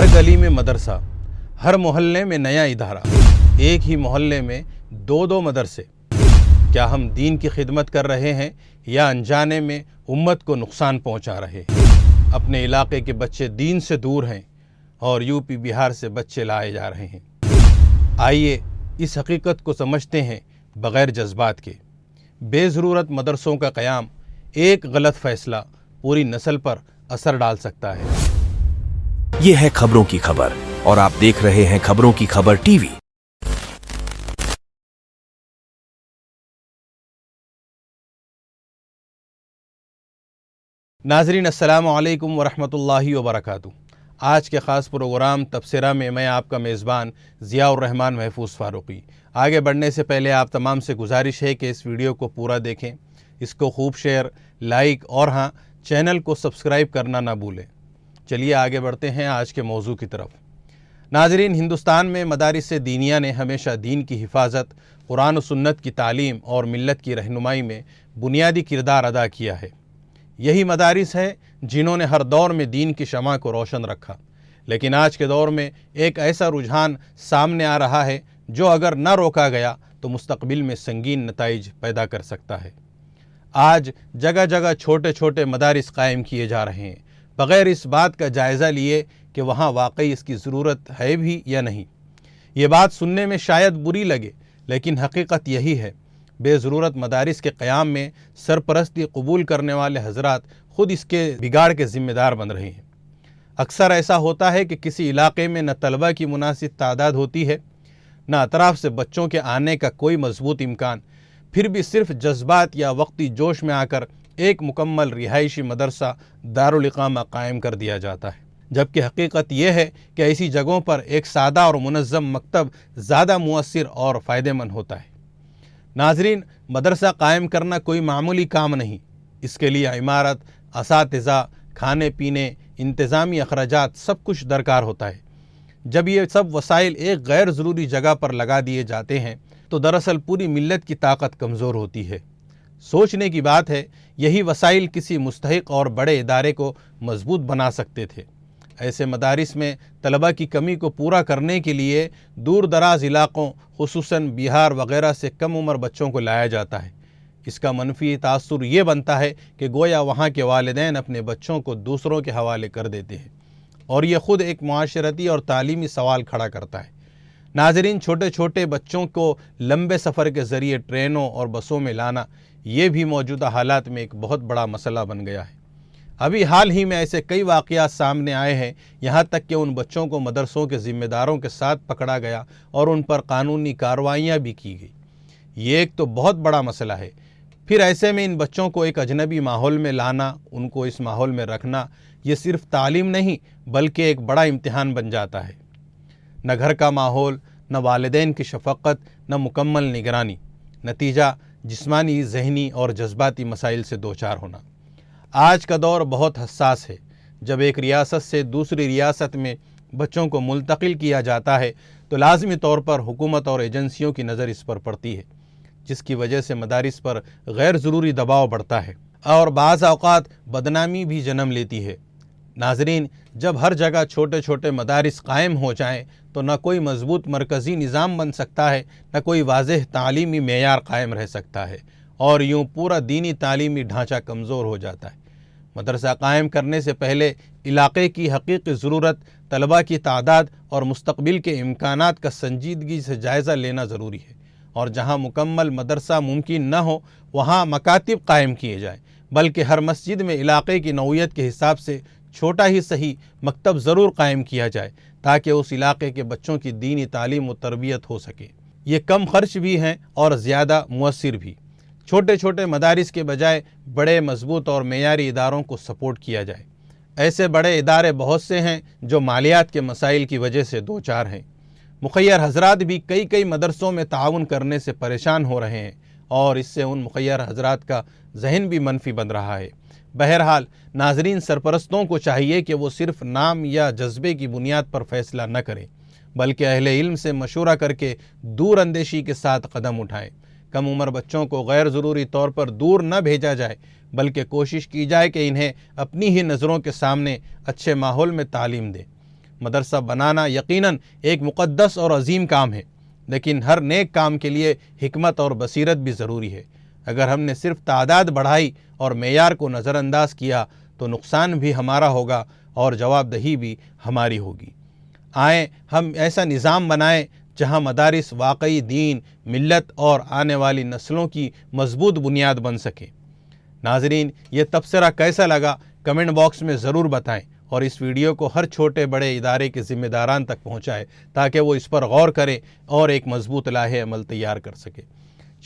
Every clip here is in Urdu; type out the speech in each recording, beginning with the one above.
ہر گلی میں مدرسہ، ہر محلے میں نیا ادارہ، ایک ہی محلے میں دو دو مدرسے۔ کیا ہم دین کی خدمت کر رہے ہیں یا انجانے میں امت کو نقصان پہنچا رہے ہیں؟ اپنے علاقے کے بچے دین سے دور ہیں اور یو پی بہار سے بچے لائے جا رہے ہیں۔ آئیے اس حقیقت کو سمجھتے ہیں بغیر جذبات کے۔ بے ضرورت مدرسوں کا قیام، ایک غلط فیصلہ پوری نسل پر اثر ڈال سکتا ہے۔ یہ ہے خبروں کی خبر اور آپ دیکھ رہے ہیں خبروں کی خبر ٹی وی۔ ناظرین السلام علیکم ورحمۃ اللہ وبرکاتہ۔ آج کے خاص پروگرام تبصرہ میں میں آپ کا میزبان ضیاء الرحمن محفوظ فاروقی۔ آگے بڑھنے سے پہلے آپ تمام سے گزارش ہے کہ اس ویڈیو کو پورا دیکھیں، اس کو خوب شیئر، لائک اور ہاں چینل کو سبسکرائب کرنا نہ بھولیں۔ چلیے آگے بڑھتے ہیں آج کے موضوع کی طرف۔ ناظرین، ہندوستان میں مدارس دینیہ نے ہمیشہ دین کی حفاظت، قرآن و سنت کی تعلیم اور ملت کی رہنمائی میں بنیادی کردار ادا کیا ہے۔ یہی مدارس ہیں جنہوں نے ہر دور میں دین کی شمع کو روشن رکھا، لیکن آج کے دور میں ایک ایسا رجحان سامنے آ رہا ہے جو اگر نہ روکا گیا تو مستقبل میں سنگین نتائج پیدا کر سکتا ہے۔ آج جگہ جگہ چھوٹے چھوٹے مدارس قائم کیے جا رہے ہیں، بغیر اس بات کا جائزہ لیے کہ وہاں واقعی اس کی ضرورت ہے بھی یا نہیں۔ یہ بات سننے میں شاید بری لگے، لیکن حقیقت یہی ہے۔ بے ضرورت مدارس کے قیام میں سرپرستی قبول کرنے والے حضرات خود اس کے بگاڑ کے ذمہ دار بن رہے ہیں۔ اکثر ایسا ہوتا ہے کہ کسی علاقے میں نہ طلبہ کی مناسب تعداد ہوتی ہے، نہ اطراف سے بچوں کے آنے کا کوئی مضبوط امکان، پھر بھی صرف جذبات یا وقتی جوش میں آ کر ایک مکمل رہائشی مدرسہ دارالاقامہ قائم کر دیا جاتا ہے، جبکہ حقیقت یہ ہے کہ ایسی جگہوں پر ایک سادہ اور منظم مکتب زیادہ مؤثر اور فائدہ مند ہوتا ہے۔ ناظرین، مدرسہ قائم کرنا کوئی معمولی کام نہیں۔ اس کے لیے عمارت، اساتذہ، کھانے پینے، انتظامی اخراجات سب کچھ درکار ہوتا ہے۔ جب یہ سب وسائل ایک غیر ضروری جگہ پر لگا دیے جاتے ہیں تو دراصل پوری ملت کی طاقت کمزور ہوتی ہے۔ سوچنے کی بات ہے، یہی وسائل کسی مستحق اور بڑے ادارے کو مضبوط بنا سکتے تھے۔ ایسے مدارس میں طلبہ کی کمی کو پورا کرنے کے لیے دور دراز علاقوں، خصوصاً بہار وغیرہ سے کم عمر بچوں کو لایا جاتا ہے۔ اس کا منفی تاثر یہ بنتا ہے کہ گویا وہاں کے والدین اپنے بچوں کو دوسروں کے حوالے کر دیتے ہیں، اور یہ خود ایک معاشرتی اور تعلیمی سوال کھڑا کرتا ہے۔ ناظرین، چھوٹے چھوٹے بچوں کو لمبے سفر کے ذریعے ٹرینوں اور بسوں میں لانا، یہ بھی موجودہ حالات میں ایک بہت بڑا مسئلہ بن گیا ہے۔ ابھی حال ہی میں ایسے کئی واقعات سامنے آئے ہیں، یہاں تک کہ ان بچوں کو مدرسوں کے ذمہ داروں کے ساتھ پکڑا گیا اور ان پر قانونی کارروائیاں بھی کی گئی۔ یہ ایک تو بہت بڑا مسئلہ ہے۔ پھر ایسے میں ان بچوں کو ایک اجنبی ماحول میں لانا، ان کو اس ماحول میں رکھنا، یہ صرف تعلیم نہیں بلکہ ایک بڑا امتحان بن جاتا ہے۔ نہ گھر کا ماحول، نہ والدین کی شفقت، نہ مکمل نگرانی، نتیجہ جسمانی، ذہنی اور جذباتی مسائل سے دوچار ہونا۔ آج کا دور بہت حساس ہے۔ جب ایک ریاست سے دوسری ریاست میں بچوں کو منتقل کیا جاتا ہے تو لازمی طور پر حکومت اور ایجنسیوں کی نظر اس پر پڑتی ہے، جس کی وجہ سے مدارس پر غیر ضروری دباؤ بڑھتا ہے اور بعض اوقات بدنامی بھی جنم لیتی ہے۔ ناظرین، جب ہر جگہ چھوٹے چھوٹے مدارس قائم ہو جائیں تو نہ کوئی مضبوط مرکزی نظام بن سکتا ہے، نہ کوئی واضح تعلیمی معیار قائم رہ سکتا ہے، اور یوں پورا دینی تعلیمی ڈھانچہ کمزور ہو جاتا ہے۔ مدرسہ قائم کرنے سے پہلے علاقے کی حقیقی ضرورت، طلبہ کی تعداد اور مستقبل کے امکانات کا سنجیدگی سے جائزہ لینا ضروری ہے، اور جہاں مکمل مدرسہ ممکن نہ ہو وہاں مکاتب قائم کیے جائیں، بلکہ ہر مسجد میں علاقے کی نوعیت کے حساب سے چھوٹا ہی صحیح مکتب ضرور قائم کیا جائے تاکہ اس علاقے کے بچوں کی دینی تعلیم و تربیت ہو سکے۔ یہ کم خرچ بھی ہیں اور زیادہ مؤثر بھی۔ چھوٹے چھوٹے مدارس کے بجائے بڑے مضبوط اور معیاری اداروں کو سپورٹ کیا جائے۔ ایسے بڑے ادارے بہت سے ہیں جو مالیات کے مسائل کی وجہ سے دوچار ہیں۔ مخیر حضرات بھی کئی مدرسوں میں تعاون کرنے سے پریشان ہو رہے ہیں، اور اس سے ان مخیر حضرات کا ذہن بھی منفی بن رہا ہے۔ بہرحال ناظرین، سرپرستوں کو چاہیے کہ وہ صرف نام یا جذبے کی بنیاد پر فیصلہ نہ کریں، بلکہ اہل علم سے مشورہ کر کے دور اندیشی کے ساتھ قدم اٹھائیں۔ کم عمر بچوں کو غیر ضروری طور پر دور نہ بھیجا جائے، بلکہ کوشش کی جائے کہ انہیں اپنی ہی نظروں کے سامنے اچھے ماحول میں تعلیم دیں۔ مدرسہ بنانا یقیناً ایک مقدس اور عظیم کام ہے، لیکن ہر نیک کام کے لیے حکمت اور بصیرت بھی ضروری ہے۔ اگر ہم نے صرف تعداد بڑھائی اور معیار کو نظر انداز کیا تو نقصان بھی ہمارا ہوگا اور جواب دہی بھی ہماری ہوگی۔ آئیں ہم ایسا نظام بنائیں جہاں مدارس واقعی دین، ملت اور آنے والی نسلوں کی مضبوط بنیاد بن سکیں۔ ناظرین، یہ تبصرہ کیسا لگا کمنٹ باکس میں ضرور بتائیں، اور اس ویڈیو کو ہر چھوٹے بڑے ادارے کے ذمہ داران تک پہنچائیں تاکہ وہ اس پر غور کریں اور ایک مضبوط لائحہ عمل تیار کر سکے۔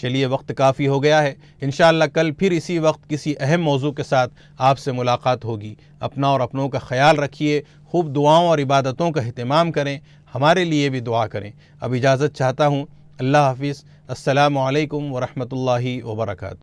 چلیے، وقت کافی ہو گیا ہے، انشاءاللہ کل پھر اسی وقت کسی اہم موضوع کے ساتھ آپ سے ملاقات ہوگی۔ اپنا اور اپنوں کا خیال رکھیے، خوب دعاؤں اور عبادتوں کا اہتمام کریں، ہمارے لیے بھی دعا کریں۔ اب اجازت چاہتا ہوں، اللہ حافظ، السلام علیکم ورحمۃ اللہ وبرکاتہ۔